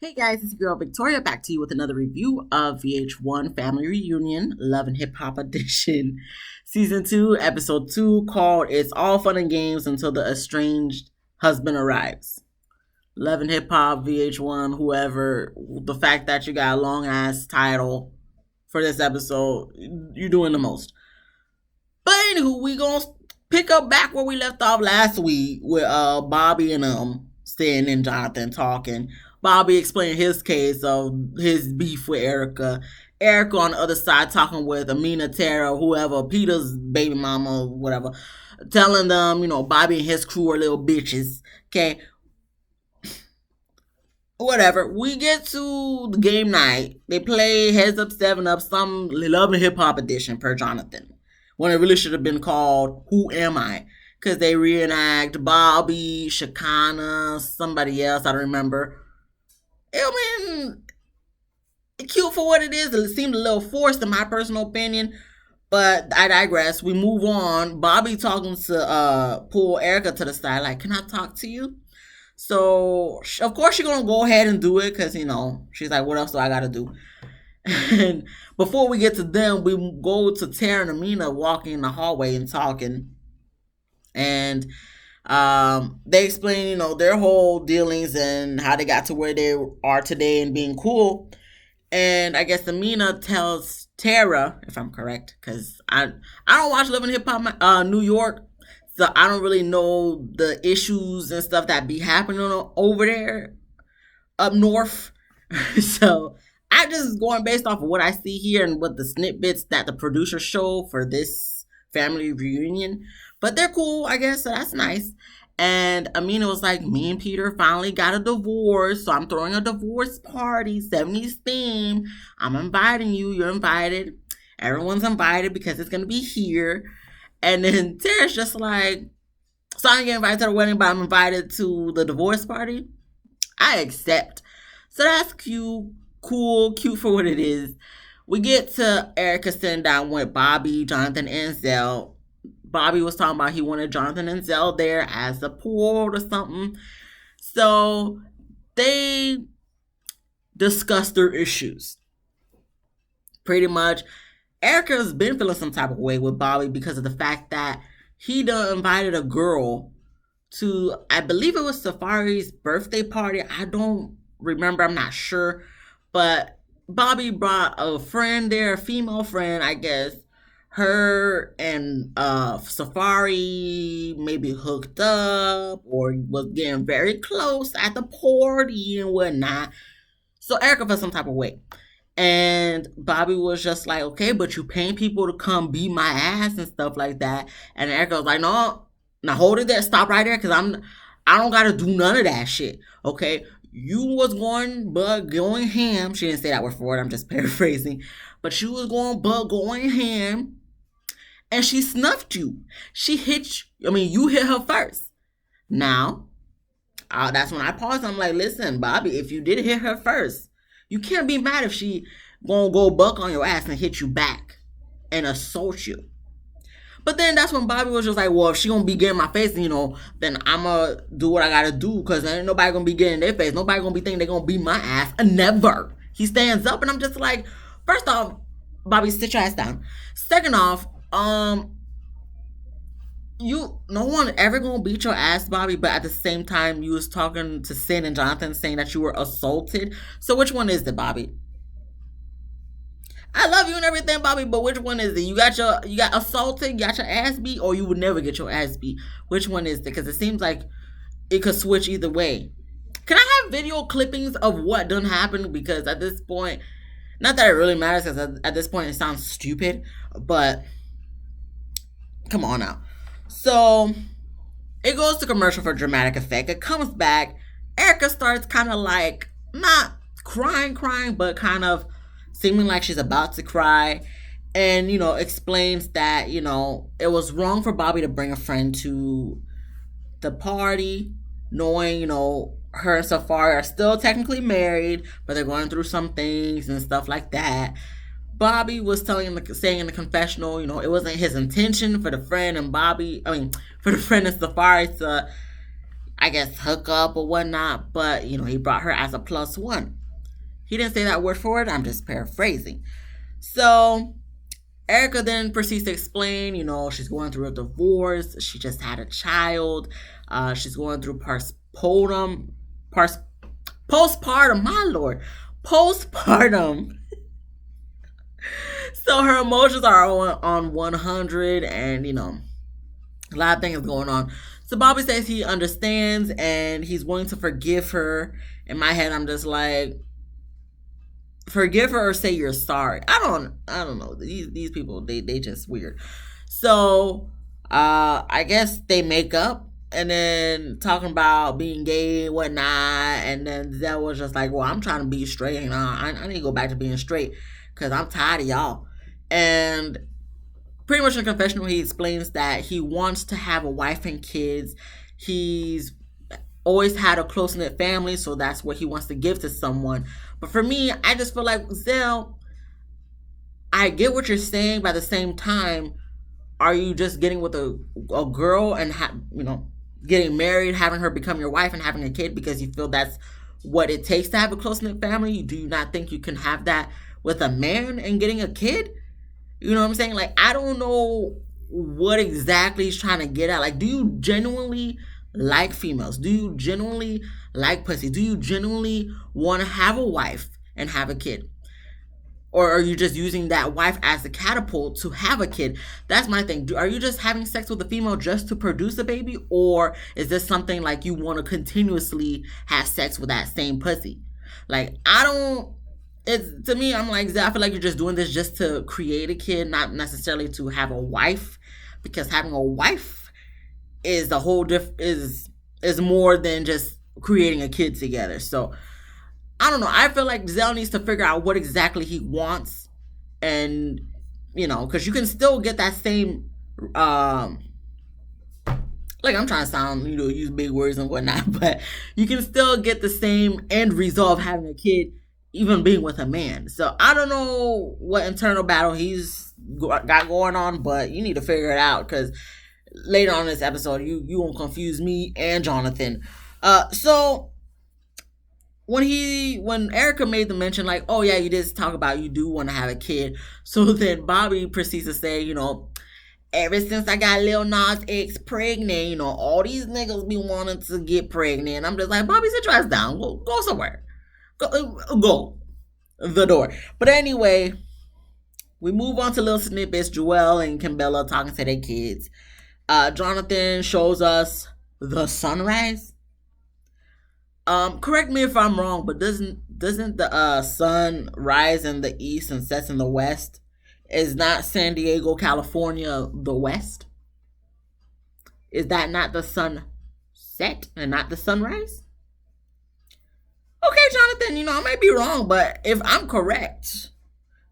Hey guys, it's your girl Victoria back to you with another review of VH1 Family Reunion Love and Hip Hop Edition Season 2, Episode 2, called It's All Fun and Games Until the Estranged Husband Arrives. Love and Hip Hop, VH1, whoever, the fact that you got a long ass title for this episode, you're doing the most. But anywho, we gonna pick up back where we left off last week with Bobby and Stan and Jonathan talking. Bobby explained his case of his beef with Erica. Erica on the other side talking with Amina, Tara, whoever, Peter's baby mama, whatever, telling them, Bobby and his crew are little bitches. Okay. Whatever. We get to the game night. They play Heads Up, Seven Up, some Love and Hip Hop edition per Jonathan. When it really should have been called Who Am I? Because they reenact Bobby, Shakana, somebody else, I don't remember. I mean, cute for what it is. It seemed a little forced in my personal opinion, but I digress. We move on. Bobby talking to pull Erica to the side, like, "Can I talk to you?" So of course she's gonna go ahead and do it because she's like, "What else do I gotta do?" And before we get to them, we go to Tara and Amina walking in the hallway and talking, and they explain, their whole dealings and how they got to where they are today and being cool. And I guess Amina tells Tara, if I'm correct, because I don't watch Love and Hip Hop New York, so I don't really know the issues and stuff that be happening over there up north. So I'm just going based off of what I see here and what the snippets that the producers show for this family reunion. But they're cool, I guess, so that's nice. And Amina was like, "Me and Peter finally got a divorce, so I'm throwing a divorce party, 70s theme. I'm inviting you. You're invited. Everyone's invited because it's going to be here." And then Tara's just like, "So I didn't get invited to the wedding, but I'm invited to the divorce party. I accept." So that's cute, cool, cute for what it is. We get to Erica sitting down with Bobby, Jonathan, and Zell. Bobby was talking about he wanted Jonathan and Zell there as support or something. So they discussed their issues. Pretty much, Erica's been feeling some type of way with Bobby because of the fact that he done invited a girl to, I believe it was Safari's birthday party. I don't remember, I'm not sure. But Bobby brought a friend there, a female friend, I guess. Her and Safari maybe hooked up or was getting very close at the party and whatnot. So Erica felt some type of way. And Bobby was just like, "Okay, but you paying people to come beat my ass and stuff like that." And Erica was like, "No, now hold it there, stop right there, because I don't gotta do none of that shit. Okay. You was going ham." She didn't say that word for word, I'm just paraphrasing. But she was going ham. And she snuffed you. She hit you. I mean, you hit her first. Now, that's when I paused. I'm like, "Listen, Bobby, if you did hit her first, you can't be mad if she gonna go buck on your ass and hit you back and assault you." But then that's when Bobby was just like, "Well, if she gonna be getting my face, then I'm gonna do what I gotta do, because ain't nobody gonna be getting their face. Nobody gonna be thinking they gonna beat my ass. Never." He stands up, and I'm just like, first off, Bobby, sit your ass down. Second off, no one ever gonna beat your ass, Bobby, but at the same time you was talking to Sin and Jonathan saying that you were assaulted. So which one is it, Bobby? I love you and everything, Bobby, but which one is it? You got assaulted, you got your ass beat, or you would never get your ass beat? Which one is it? Because it seems like it could switch either way. Can I have video clippings of what done happened? Because at this point, not that it really matters, because at this point it sounds stupid, but come on now. So it goes to commercial for dramatic effect. It comes back. Erica starts kind of like not crying, but kind of seeming like she's about to cry. And, explains that, it was wrong for Bobby to bring a friend to the party, knowing, her and Safari are still technically married, but they're going through some things and stuff like that. Bobby was saying in the confessional, it wasn't his intention for the friend and Safari to I guess, hook up or whatnot, but, he brought her as a plus one. He didn't say that word for word. I'm just paraphrasing. So Erica then proceeds to explain, she's going through a divorce. She just had a child. She's going through postpartum, my lord, postpartum. So her emotions are on 100, and, a lot of things going on. So Bobby says he understands and he's willing to forgive her. In my head, I'm just like, forgive her or say you're sorry. I don't know. These people, they just weird. So I guess they make up, and then talking about being gay and whatnot, and then Zell was just like, well, I'm trying to be straight, and I need to go back to being straight because I'm tired of y'all. And pretty much in the confessional, he explains that he wants to have a wife and kids. He's always had a close-knit family, so that's what he wants to give to someone. But for me, I just feel like, Zell, I get what you're saying, but at the same time, are you just getting with a girl and getting married, having her become your wife and having a kid because you feel that's what it takes to have a close-knit family? Do you not think you can have that with a man and getting a kid? You know what I'm saying? Like, I don't know what exactly he's trying to get at. Like, do you genuinely like females? Do you genuinely like pussy? Do you genuinely want to have a wife and have a kid? Or are you just using that wife as a catapult to have a kid? That's my thing. Are you just having sex with a female just to produce a baby? Or is this something like you want to continuously have sex with that same pussy? Like, to me, I'm like, I feel like you're just doing this just to create a kid, not necessarily to have a wife, because having a wife is a whole is more than just creating a kid together. So I don't know. I feel like Zell needs to figure out what exactly he wants, and because you can still get that same like, I'm trying to sound, use big words and whatnot, but you can still get the same end result of having a kid, even being with a man. So I don't know what internal battle he's got going on, but you need to figure it out, because later on in this episode, you won't confuse me and Jonathan. So when Erica made the mention, like, oh yeah, you did talk about you do want to have a kid. So then Bobby proceeds to say, ever since I got Lil Nas X pregnant, all these niggas be wanting to get pregnant. I'm just like, Bobby, sit your ass down. Go somewhere. Go the door. But anyway, we move on to little snippets. Joelle and Kimbella talking to their kids. Jonathan shows us the sunrise. Correct me if I'm wrong, but doesn't the sun rise in the east and sets in the west? Is not San Diego, California, the west? Is that not the sunset and not the sunrise? Okay, Jonathan, I might be wrong, but if I'm correct,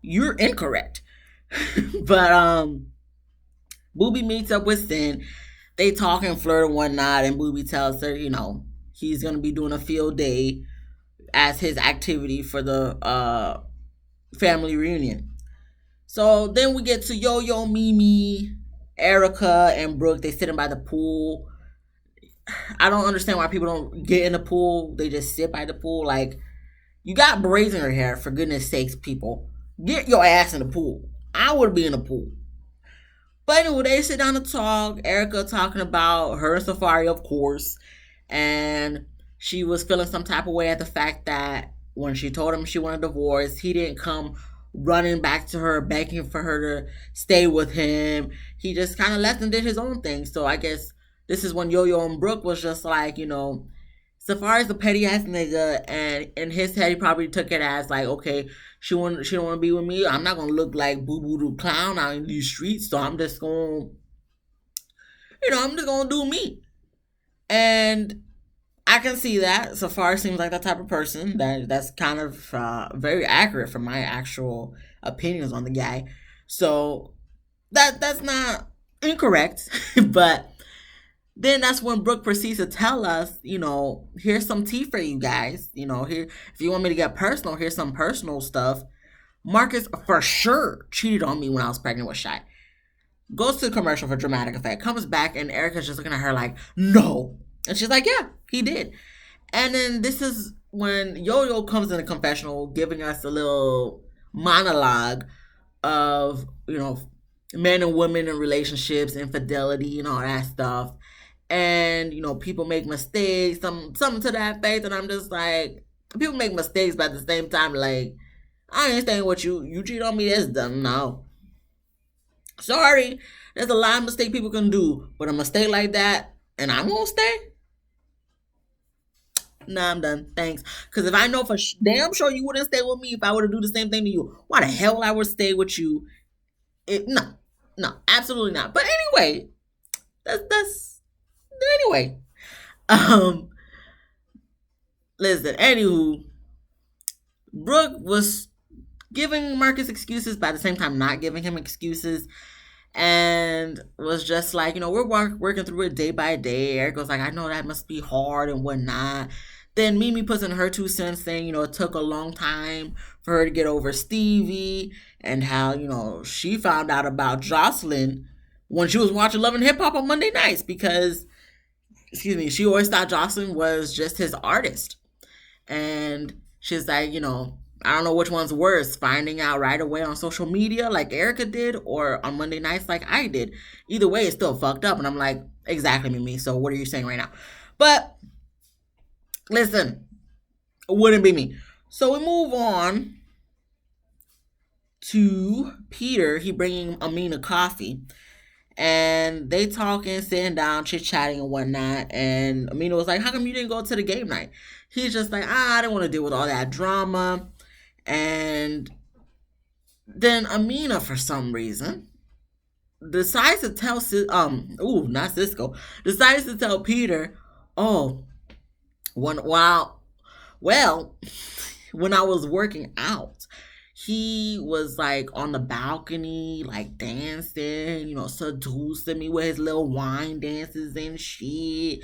you're incorrect. But Booby meets up with Sin. They talk and flirt and whatnot, and Booby tells her, he's going to be doing a field day as his activity for the family reunion. So then we get to Yo-Yo, Mimi, Erica, and Brooke. They sitting by the pool. I don't understand why people don't get in the pool. They just sit by the pool. Like, you got braids in your hair, for goodness sakes, people. Get your ass in the pool. I would be in the pool. But anyway, they sit down to talk. Erica talking about her and Safari, of course. And she was feeling some type of way at the fact that when she told him she wanted a divorce, he didn't come running back to her, begging for her to stay with him. He just kind of left and did his own thing. So I guess this is when Yo-Yo and Brooke was just like, Safari's a petty ass nigga, and in his head he probably took it as like, okay, she don't want to be with me. I'm not gonna look like Boo Boo the Clown out in these streets, so I'm just gonna do me. And I can see that. Safari seems like that type of person. That's kind of very accurate from my actual opinions on the guy. So that's not incorrect. But then that's when Brooke proceeds to tell us, here's some tea for you guys. Here, if you want me to get personal, here's some personal stuff. Marcus for sure cheated on me when I was pregnant with Shy. Goes to the commercial for dramatic effect. Comes back and Erica's just looking at her like, no. And she's like, yeah, he did. And then this is when Yo-Yo comes in the confessional, giving us a little monologue of, men and women in relationships, infidelity, and all that stuff. And, people make mistakes, something to that faith. And I'm just like, people make mistakes, but at the same time, like, I ain't staying with you. You cheat on me, that's done. No. Sorry. There's a lot of mistakes people can do. But a mistake like that, and I'm going to stay? Nah, I'm done. Thanks. Because if I know for damn sure you wouldn't stay with me if I were to do the same thing to you, why the hell I would stay with you? No, no, absolutely not. But anyway, that's anyway. Um, Listen. Anywho, Brooke was giving Marcus excuses, but at the same time not giving him excuses, and was just like, we're working through it day by day. Eric was like, I know that must be hard and whatnot. Then Mimi puts in her 2 cents saying, it took a long time for her to get over Stevie, and how, she found out about Jocelyn when she was watching Love and Hip Hop on Monday nights because, she always thought Jocelyn was just his artist. And she's like, I don't know which one's worse, finding out right away on social media like Erica did or on Monday nights like I did. Either way, it's still fucked up. And I'm like, exactly, Mimi. So what are you saying right now? But listen, it wouldn't be me. So we move on to Peter. He bringing Amina coffee. And they talking, sitting down, chit-chatting and whatnot. And Amina was like, how come you didn't go to the game night? He's just like, I didn't want to deal with all that drama. And then Amina, for some reason, decides to tell not Cisco, decides to tell Peter, oh, when I was working out, he was like on the balcony, like dancing, seducing me with his little wine dances and shit.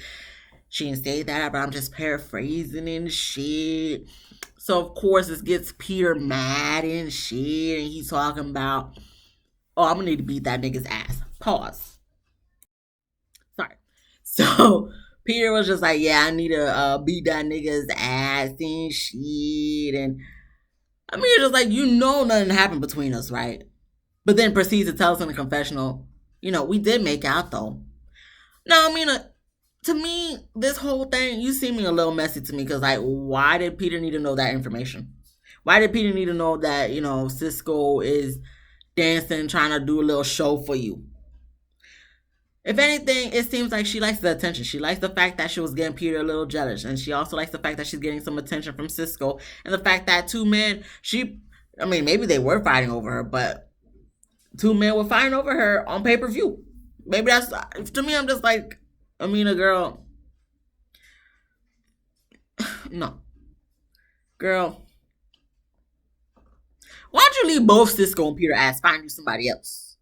She didn't say that, but I'm just paraphrasing and shit. So of course this gets Peter mad and shit, and he's talking about, oh, I'm gonna need to beat that nigga's ass. Pause. Sorry. So Peter was just like, yeah, I need to beat that nigga's ass and shit. And I mean, it's just like, nothing happened between us, right? But then proceeds to tell us in the confessional, we did make out though. Now, I mean, to me, this whole thing, you seeming a little messy to me because, like, why did Peter need to know that information? Why did Peter need to know that, Cisco is dancing, trying to do a little show for you? If anything, it seems like she likes the attention. She likes the fact that she was getting Peter a little jealous. And she also likes the fact that she's getting some attention from Cisco. And the fact that two men, maybe they were fighting over her, but two men were fighting over her on pay-per-view. Maybe that's, to me, I'm just like, Amina, girl. No. Girl. Why don't you leave both Cisco and Peter ass, find you somebody else?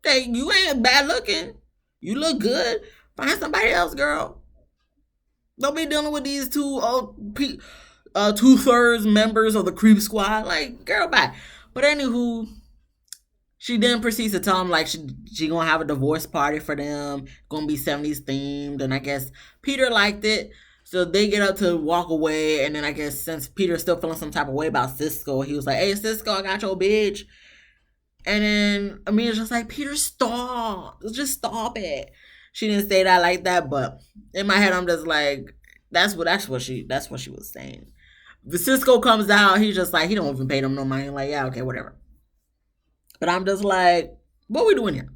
Okay, you ain't bad looking. You look good. Find somebody else, girl. Don't be dealing with these 2/3 members of the creep squad. Like, girl, bye. But anywho, she then proceeds to tell him like she gonna have a divorce party for them, gonna be 70s themed, and I guess Peter liked it. So they get up to walk away, and then I guess since Peter's still feeling some type of way about Cisco, he was like, hey, Cisco, I got your bitch. And then Amina's just like, Peter, stop. Just stop it. She didn't say that like that, but in my head, I'm just like, that's what she was saying. The Cisco comes out, he's just like, he don't even pay them no money. Like, yeah, okay, whatever. But I'm just like, what are we doing here?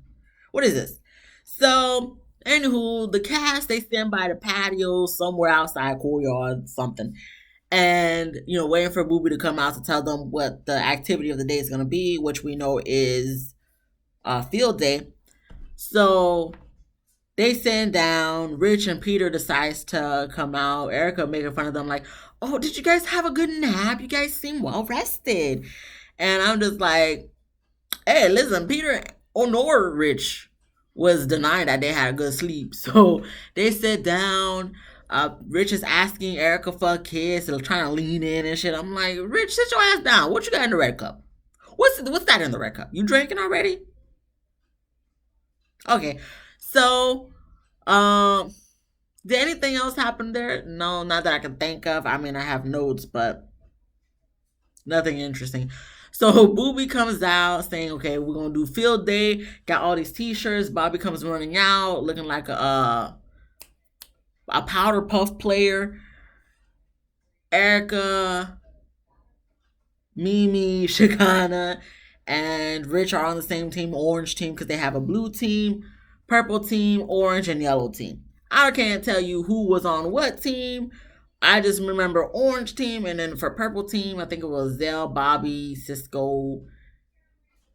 What is this? So, anywho, the cast, they stand by the patio somewhere outside, courtyard, something. And, waiting for Booby to come out to tell them what the activity of the day is going to be, which we know is field day. So they send down. Rich and Peter decides to come out. Erica making fun of them like, oh, did you guys have a good nap? You guys seem well rested. And I'm just like, hey, listen, Peter nor Rich was denying that they had a good sleep. So they sit down. Rich is asking Erica for a kiss and trying to lean in and shit. I'm like, Rich, sit your ass down. What you got in the red cup? What's that in the red cup? You drinking already? Okay. So, Did anything else happen there? No, not that I can think of. I mean, I have notes, but nothing interesting. So Booby comes out saying, "Okay, we're gonna do field day." Got all these T-shirts. Bobby comes running out, looking like a powder puff player. Erica, Mimi, Shikana, and Rich are on the same team, orange team, because they have a blue team, purple team, orange, and yellow team. I can't tell you who was on what team. I just remember orange team, and then for purple team, I think it was Zell, Bobby, Cisco,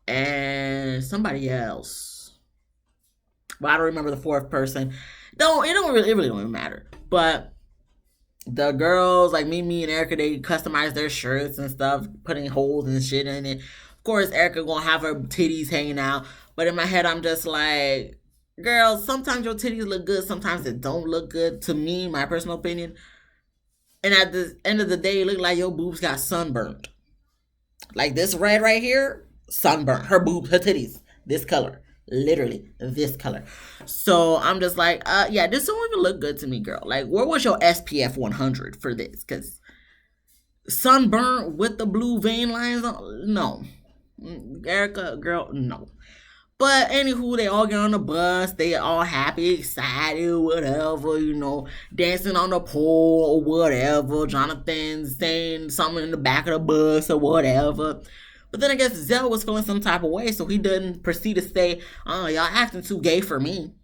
and somebody else. But I don't remember the fourth person. It really don't even matter. But the girls like Mimi and Erica, they customize their shirts and stuff, putting holes and shit in it. Of course, Erica gonna have her titties hanging out, but in my head, I'm just like, girl, sometimes your titties look good, sometimes it don't look good. To me, my personal opinion. And at the end of the day, it look like your boobs got sunburned. Like this red right here, sunburnt. Her boobs, her titties, this color. Literally this color. So I'm just like, yeah, this don't even look good to me, girl. Like, where was your SPF 100 for this? Because sunburnt with the blue vein lines on, no. Erica, girl, no. But anywho, they all get on the bus. They all happy, excited, whatever, dancing on the pole or whatever. Jonathan saying something in the back of the bus or whatever. But then I guess Zell was feeling some type of way, so he didn't proceed to say, "Oh, y'all acting too gay for me."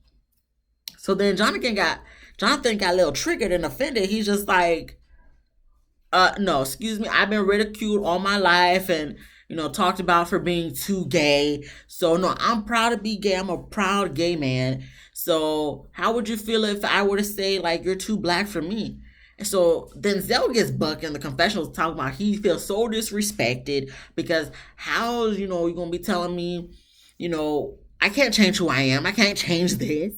So then Jonathan got a little triggered and offended. He's just like, no, excuse me, I've been ridiculed all my life and talked about for being too gay. So no, I'm proud to be gay. I'm a proud gay man. So how would you feel if I were to say like you're too black for me? And so then Zell gets bucked in the confessionals talking about he feels so disrespected because how you're gonna be telling me, I can't change who I am. I can't change this.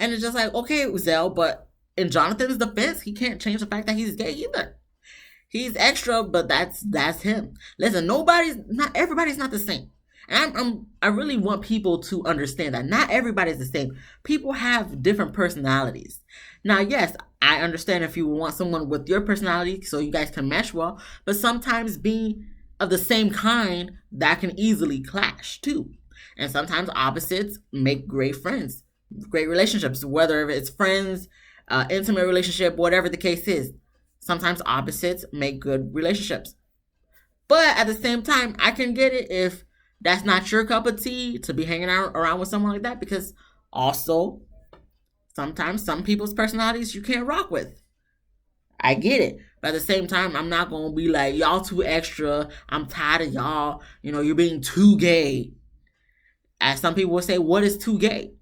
And it's just like, okay, Zell, but in Jonathan's defense, he can't change the fact that he's gay either. He's extra, but that's him. Listen, not everybody's not the same. And I really want people to understand that not everybody's the same. People have different personalities. Now, yes, I understand if you want someone with your personality so you guys can mesh well, but sometimes being of the same kind, that can easily clash too. And sometimes opposites make great friends, great relationships, whether it's friends, intimate relationship, whatever the case is. Sometimes opposites make good relationships. But at the same time, I can get it if that's not your cup of tea to be hanging out around with someone like that, because also sometimes some people's personalities you can't rock with. I get it. But at the same time, I'm not going to be like, y'all too extra. I'm tired of y'all. You're being too gay. As some people will say, what is too gay?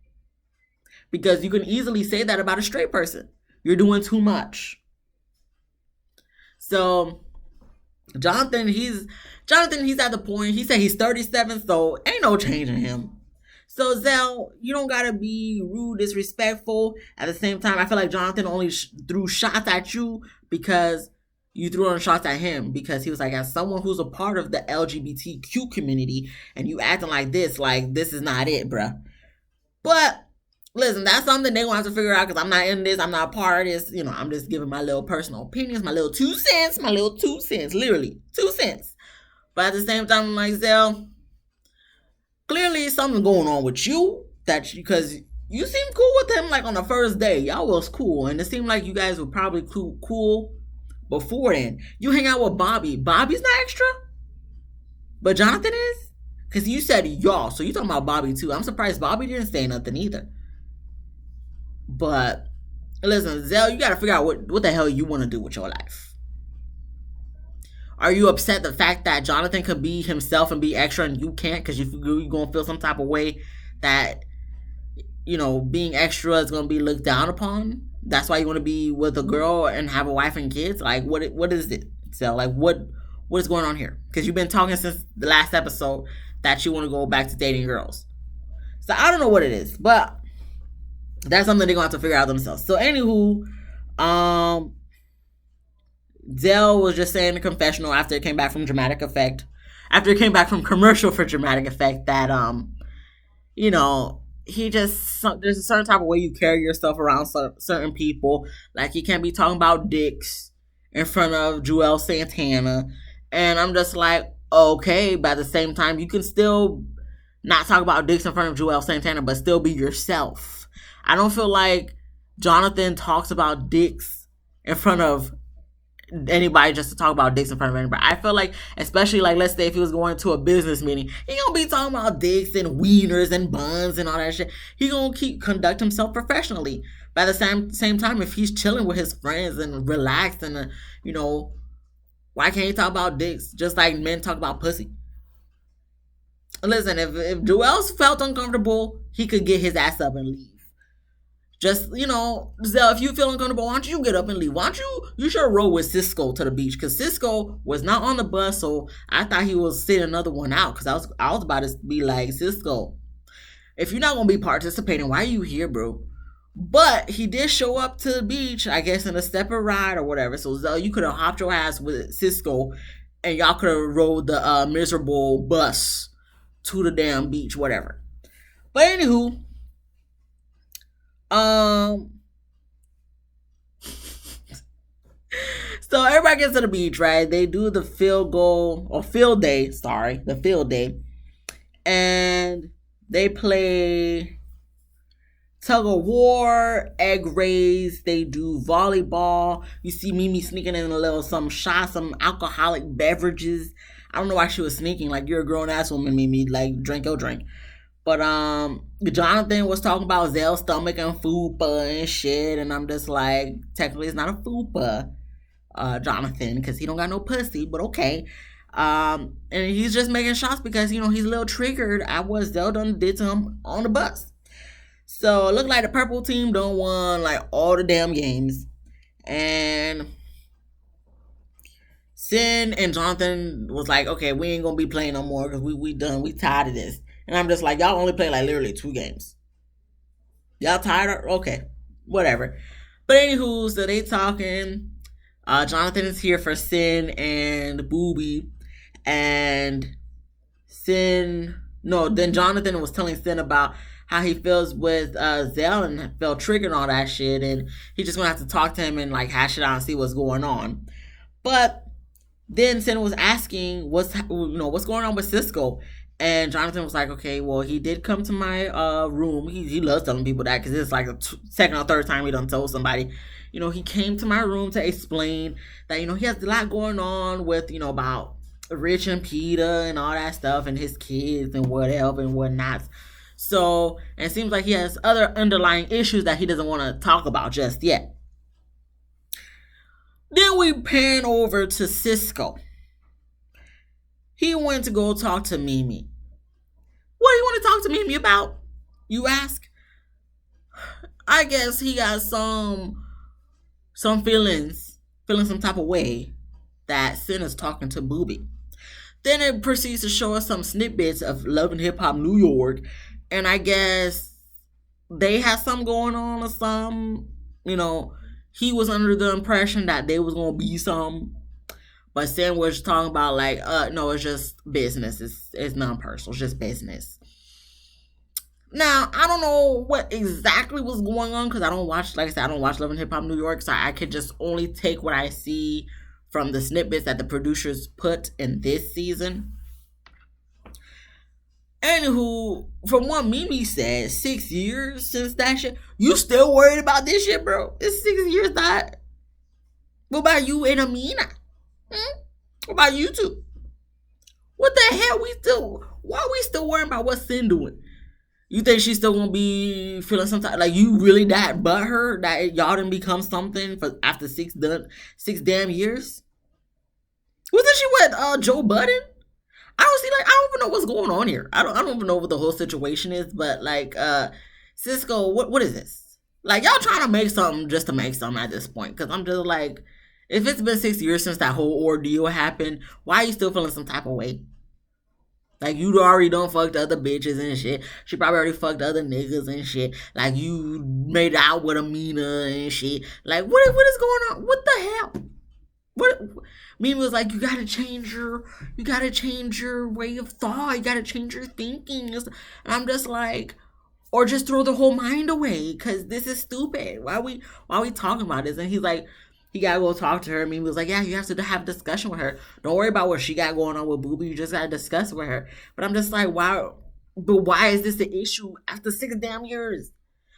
Because you can easily say that about a straight person. You're doing too much. So Jonathan, he's at the point, he said he's 37, so ain't no changing him. So Zell, you don't gotta be rude, disrespectful. At the same time, I feel like Jonathan only threw shots at you because you threw on shots at him, because he was like, as someone who's a part of the LGBTQ community, and you acting like this is not it, bruh. But listen, that's something they're gonna have to figure out, because I'm not in this, I'm not a part of this. I'm just giving my little personal opinions, my little 2 cents, literally 2 cents. But at the same time, I'm like, Zell, clearly something going on with you, because you seem cool with him like on the first day. Y'all was cool, and it seemed like you guys were probably cool before then. You hang out with Bobby. Bobby's not extra, but Jonathan is, because you said y'all, so you talking about Bobby too. I'm surprised Bobby didn't say nothing either. But listen, Zell, you gotta figure out what the hell you want to do with your life. Are you upset the fact that Jonathan could be himself and be extra and you can't, because you're gonna feel some type of way that being extra is gonna be looked down upon? That's why you want to be with a girl and have a wife and kids? Like, what is it? So like, what is going on here? Because you've been talking since the last episode that you want to go back to dating girls. So I don't know what it is, but that's something they're gonna have to figure out themselves. So anywho, Zell was just saying in the confessional after it came back from Dramatic Effect, after it came back from commercial for Dramatic Effect, that he just there's a certain type of way you carry yourself around certain people. Like, you can't be talking about dicks in front of Joel Santana, and I'm just like, okay, but at the same time, you can still not talk about dicks in front of Joel Santana, but still be yourself. I don't feel like Jonathan talks about dicks in front of anybody just to talk about dicks in front of anybody. I feel like, especially like, let's say if he was going to a business meeting, he gonna be talking about dicks and wieners and buns and all that shit. He gonna conduct himself professionally. But at the same time, if he's chilling with his friends and relaxed and you know, why can't he talk about dicks just like men talk about pussy? Listen, if Joel felt uncomfortable, he could get his ass up and leave. Just, Zell, if you feel uncomfortable, why don't you get up and leave? Why don't you should roll with Cisco to the beach, because Cisco was not on the bus, so I thought he was sitting another one out, because I was about to be like, Cisco, if you're not gonna be participating, why are you here, bro? But he did show up to the beach, I guess, in a separate ride or whatever. So Zell, you could have hopped your ass with Cisco, and y'all could have rode the miserable bus to the damn beach, whatever. But anywho, um, so everybody gets to the beach, right? They do the field goal or field day. Sorry, the field day, and they play tug of war, egg race. They do volleyball. You see Mimi sneaking in a little some shots, some alcoholic beverages. I don't know why she was sneaking. Like, you're a grown ass woman, Mimi. Like, drink your drink. But Jonathan was talking about Zell's stomach and fupa and shit, and I'm just like, technically it's not a fupa, Jonathan, because he don't got no pussy, but okay. And he's just making shots because, he's a little triggered at what Zell done did to him on the bus. So it looked like the purple team done won like all the damn games. And Sin and Jonathan was like, okay, we ain't gonna be playing no more because we done. We tired of this. And I'm just like, y'all only play like literally 2 games. Y'all tired? Okay, whatever. But anywho, so they talking. Jonathan is here for Sin and Booby. And then Jonathan was telling Sin about how he feels with Zell and felt triggered on that shit. And he just gonna have to talk to him and like hash it out and see what's going on. But then Sin was asking what's going on with Cisco. And Jonathan was like, okay, well, he did come to my room. He loves telling people that because it's like the second or third time he done told somebody. He came to my room to explain that, he has a lot going on with, about Rich and Peter and all that stuff and his kids and whatever and whatnot. So, and it seems like he has other underlying issues that he doesn't want to talk about just yet. Then we pan over to Cisco. He went to go talk to Mimi. What do you want to talk to Mimi about, you ask? I guess he got some feelings, feeling some type of way that Sin is talking to Booby. Then it proceeds to show us some snippets of Love and Hip Hop New York, and I guess they had something going on or something. He was under the impression that they was gonna be some. But Sam was talking about like, no, it's just business. It's non-personal. It's just business. Now, I don't know what exactly was going on because I don't watch, like I said, I don't watch Love and Hip Hop New York, so I could just only take what I see from the snippets that the producers put in this season. Anywho, from what Mimi said, 6 years since that shit. You still worried about this shit, bro? It's 6 years that. What about you and Amina? What about you two? What the hell why are we still worrying about what Sin doing? You think she's still gonna be feeling some type, like, you really that butthurt that y'all didn't become something for after 6 damn years? Wasn't she with Joe Budden? I don't even know what's going on here. I don't even know what the whole situation is, but like Cisco, what is this? Like, y'all trying to make something just to make something at this point? Because I'm just like, if it's been 6 years since that whole ordeal happened, why are you still feeling some type of way? Like, you already done fucked other bitches and shit. She probably already fucked other niggas and shit. Like, you made out with Amina and shit. Like, what is going on? What the hell? What? Mimi was like, you gotta change your way of thought. You gotta change your thinking. And I'm just like, or just throw the whole mind away because this is stupid. Why we talking about this? And he's like, he gotta go talk to her. And Mimi was like, yeah, you have to have a discussion with her. Don't worry about what she got going on with Booby. You just gotta discuss with her. But I'm just like, why? But why is this the issue after 6 damn years?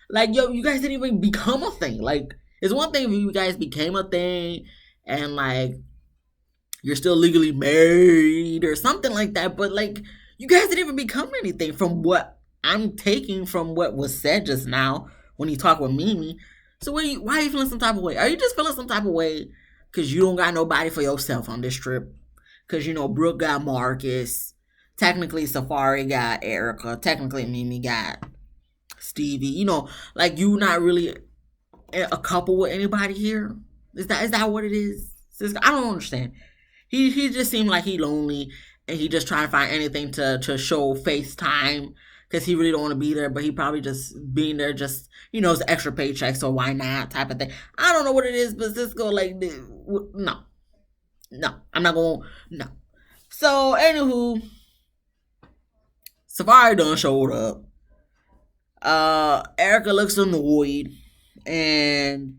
Like, yo, you guys didn't even become a thing. Like, it's one thing if you guys became a thing and like you're still legally married or something like that. But like, you guys didn't even become anything from what I'm taking from what was said just now when you talk with Mimi. So why are you feeling some type of way? Are you just feeling some type of way because you don't got nobody for yourself on this trip? Because, you know, Brooke got Marcus. Technically, Safari got Erica. Technically, Mimi got Stevie. You know, like, you not really a couple with anybody here. Is that what it is? I don't understand. He just seemed like he lonely and he just trying to find anything to show FaceTime because he really don't want to be there, but he probably just being there just, you know, it's an extra paycheck, so why not type of thing. I don't know what it is, but Cisco, like, no. I'm not going, no. So, anywho, Safari done showed up. Erica looks annoyed, and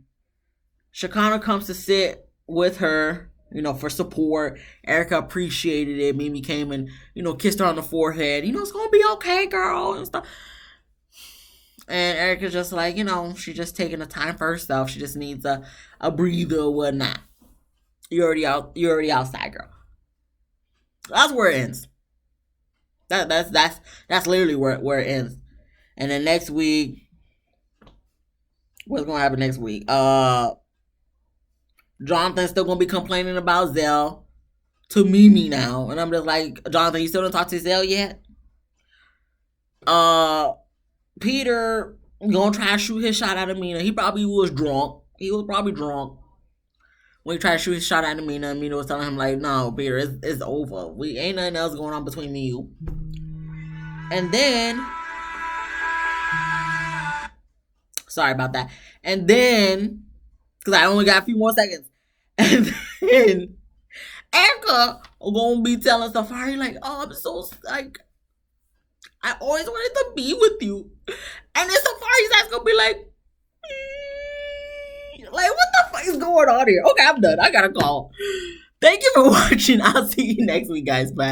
Shakana comes to sit with her, you know, for support. Erica appreciated it. Mimi came and, you know, kissed her on the forehead. You know, it's gonna be okay, girl, and stuff. And Erica's just like, you know, she's just taking the time for herself. She just needs a breather or whatnot. You're already outside, girl. That's where it ends. That's literally where it ends. And then next week, what's gonna happen next week? Jonathan's still gonna be complaining about Zell to Mimi now, and I'm just like, Jonathan, you still don't talk to Zell yet? Peter gonna try to shoot his shot at Amina. He probably was drunk. He was probably drunk when he tried to shoot his shot at Amina. Amina was telling him like, "No, Peter, it's over. We ain't nothing else going on between me and you." And then, sorry about that. And then, because I only got a few more seconds. And then Erica gonna be telling Safari like, "Oh, I'm so like, I always wanted to be with you." And then Safari's ass gonna be like, like, what the fuck is going on here? Okay, I'm done. I gotta call. Thank you for watching. I'll see you next week, guys. Bye.